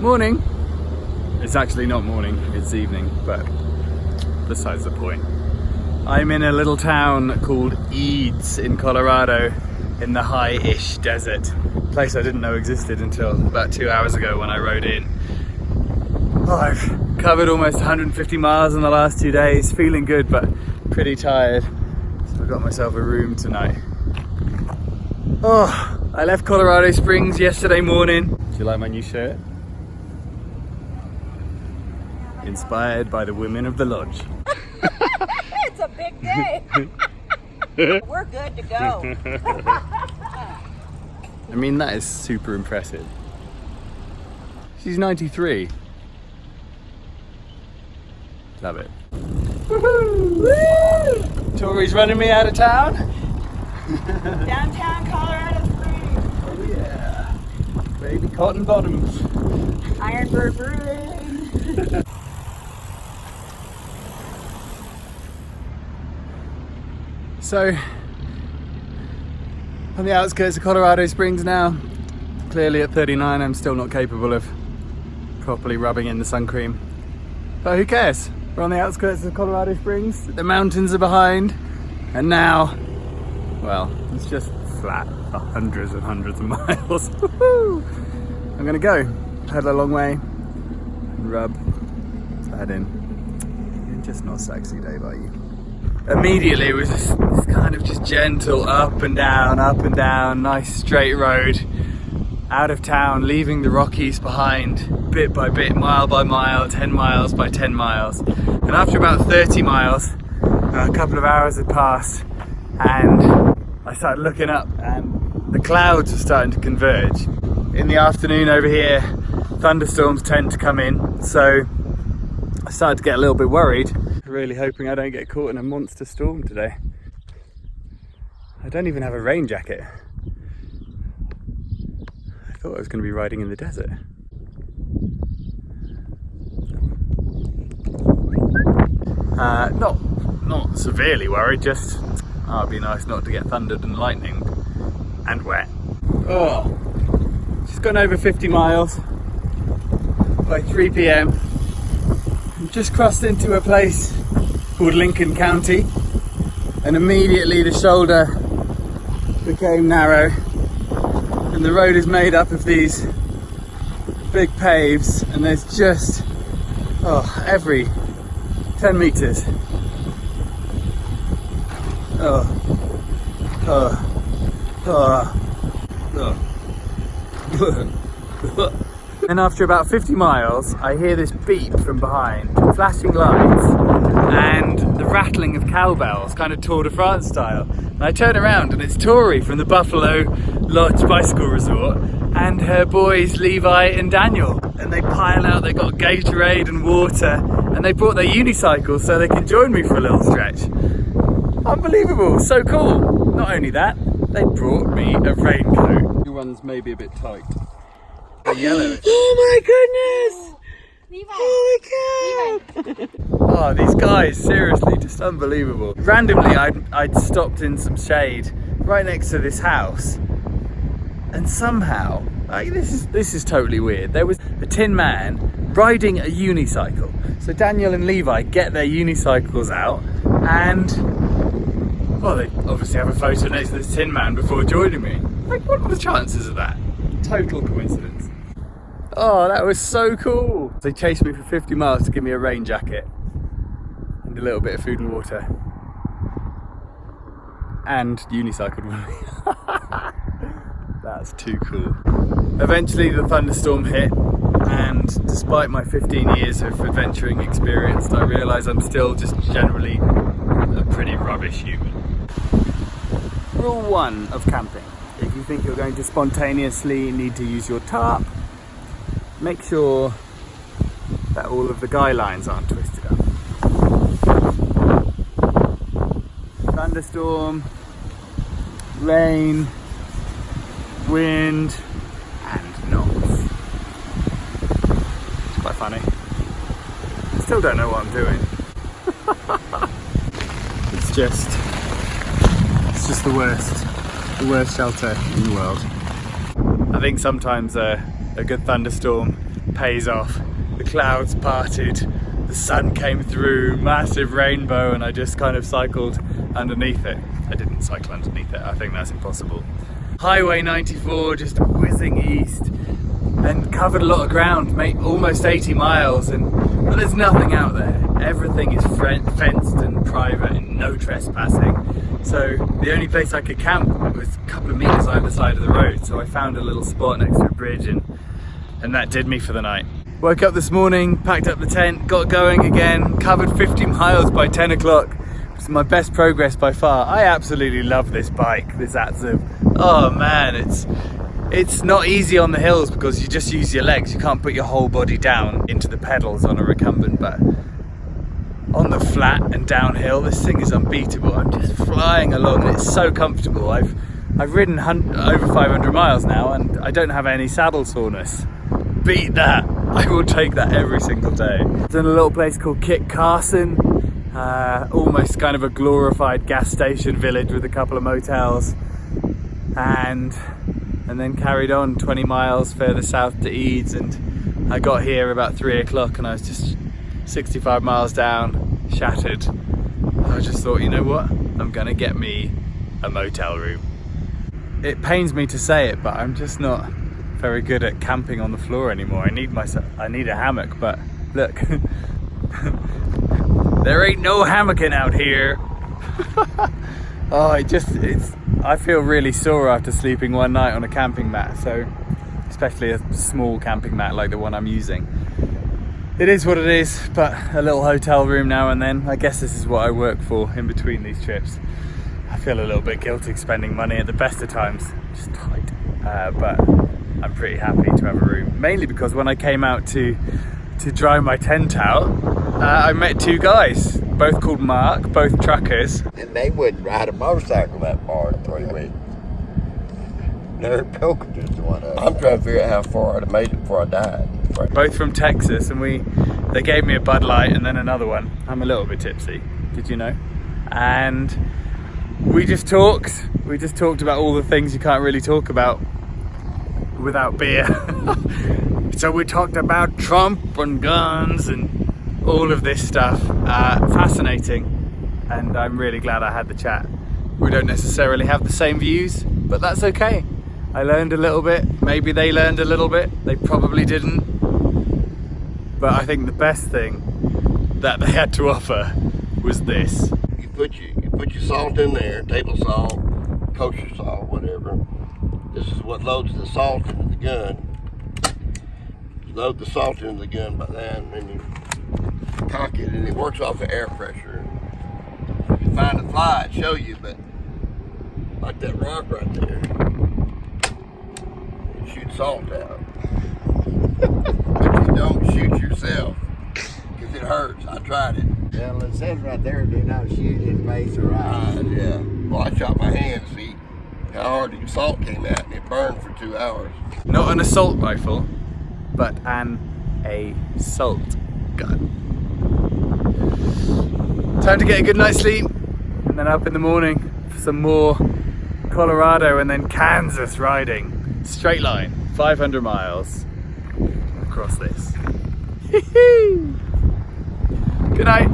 Morning. It's actually not morning, it's evening, but besides the point. I'm in a little town called Eads in Colorado in the high-ish desert. A place I didn't know existed until about 2 hours ago when I rode in. Oh, I've covered almost 150 miles in the last 2 days, feeling good but pretty tired. So I've got myself a room tonight. Oh, I left Colorado Springs yesterday morning. Do you like my new shirt? Inspired by the women of the lodge. It's a big day. We're good to go. I mean, that is super impressive. She's 93. Love it. Woohoo! Tori's running me out of town. Downtown Colorado Springs. Oh yeah. Baby cotton bottoms. Ironbird Brewing. So, on the outskirts of Colorado Springs now. Clearly at 39 I'm still not capable of properly rubbing in the sun cream. But who cares? We're on the outskirts of Colorado Springs, the mountains are behind, and now, well, it's just flat for hundreds and hundreds of miles. I'm gonna go, pedal a long way, and rub that in. Just not a sexy day by you. Immediately it was this kind of just gentle up and down, nice straight road out of town, leaving the Rockies behind bit by bit, mile by mile, 10 miles by 10 miles. And after about 30 miles, a couple of hours had passed and I started looking up and the clouds were starting to converge. In the afternoon over here, thunderstorms tend to come in, so I started to get a little bit worried. Really hoping I don't get caught in a monster storm today. I don't even have a rain jacket. I thought I was going to be riding in the desert. Not severely worried, just it'd be nice not to get thundered and lightning and wet. Oh, just gone over 50 miles by 3 p.m. Just crossed into a place called Lincoln County and immediately the shoulder became narrow and the road is made up of these big paves and there's just every 10 meters And after about 50 miles, I hear this beep from behind, flashing lights, and the rattling of cowbells, kind of Tour de France style. And I turn around and it's Tori from the Buffalo Lodge Bicycle Resort and her boys Levi and Daniel. And they pile out, they got Gatorade and water, and they brought their unicycles so they can join me for a little stretch. Unbelievable, so cool. Not only that, they brought me a raincoat. The one's maybe a bit tight. Yellow. Oh my goodness! Levi. Holy cow! Oh, these guys, seriously, just unbelievable. Randomly, I'd stopped in some shade right next to this house, and somehow, this is totally weird. There was a tin man riding a unicycle. So Daniel and Levi get their unicycles out, and well, they obviously have a photo next to this tin man before joining me. Like, what are the chances of that? Total coincidence. Oh, that was so cool. They chased me for 50 miles to give me a rain jacket and a little bit of food and water. And unicycled with me. That's too cool. Eventually the thunderstorm hit, and despite my 15 years of adventuring experience, I realise I'm still just generally a pretty rubbish human. Rule 1 of camping. If you think you're going to spontaneously need to use your tarp, make sure that all of the guy lines aren't twisted up. Thunderstorm, rain, wind, and knocks. It's quite funny. I still don't know what I'm doing. It's just the worst shelter in the world. I think sometimes a good thunderstorm pays off. The clouds parted, the sun came through, massive rainbow, and I just kind of cycled underneath it. I didn't cycle underneath it, I think that's impossible. Highway 94 just whizzing east and covered a lot of ground, made almost 80 miles, but there's nothing out there. Everything is fenced and private and no trespassing. So the only place I could camp was a couple of meters either side of the road. So I found a little spot next to a bridge and that did me for the night. Woke up this morning, packed up the tent, got going again, covered 50 miles by 10 o'clock. It's my best progress by far. I absolutely love this bike, this AZUB. Oh man, it's not easy on the hills because you just use your legs. You can't put your whole body down into the pedals on a recumbent, but on the flat and downhill, this thing is unbeatable. I'm just flying along and it's so comfortable. I've ridden over 500 miles now and I don't have any saddle soreness. Beat that. I will take that every single day. It's in a little place called Kit Carson. Almost kind of a glorified gas station village with a couple of motels. And then carried on 20 miles further south to Eads, and I got here about 3 o'clock and I was just 65 miles down, shattered. I just thought, you know what? I'm gonna get me a motel room. It pains me to say it, but I'm just not very good at camping on the floor anymore. I need a hammock, but look, there ain't no hammocking out here. Oh, I feel really sore after sleeping one night on a camping mat, so especially a small camping mat like the one I'm using. It is what it is, but a little hotel room now and then. I guess this is what I work for in between these trips. I feel a little bit guilty spending money at the best of times, just tight, but I'm pretty happy to have a room. Mainly because when I came out to dry my tent out, I met two guys, both called Mark, both truckers. And they wouldn't ride a motorcycle that far in 3 weeks. Their pilgrimages is one of them. I'm trying to figure out how far I'd have made it before I died. Both from Texas, and they gave me a Bud Light and then another one. I'm a little bit tipsy, did you know? And we just talked about all the things you can't really talk about without beer. So we talked about Trump and guns and all of this stuff. Fascinating, and I'm really glad I had the chat. We don't necessarily have the same views, but that's okay. I learned a little bit, maybe they learned a little bit, they probably didn't. But I think the best thing that they had to offer was this. You put your salt in there, table salt, kosher salt, whatever. This is what loads the salt into the gun. You load the salt into the gun by that, and then you cock it, and it works off the air pressure. If you find a fly, it'll show you, but like that rock right there, it shoots salt out. But you don't shoot yourself, because it hurts. I tried it. Well, it says right there, do not shoot in face or eyes. Yeah. Well, I shot my hand, see how hard the salt came out, and it burned for 2 hours. Not an assault rifle, but an assault gun. Time to get a good night's sleep, and then up in the morning for some more Colorado and then Kansas riding. Straight line, 500 miles across this. Good night.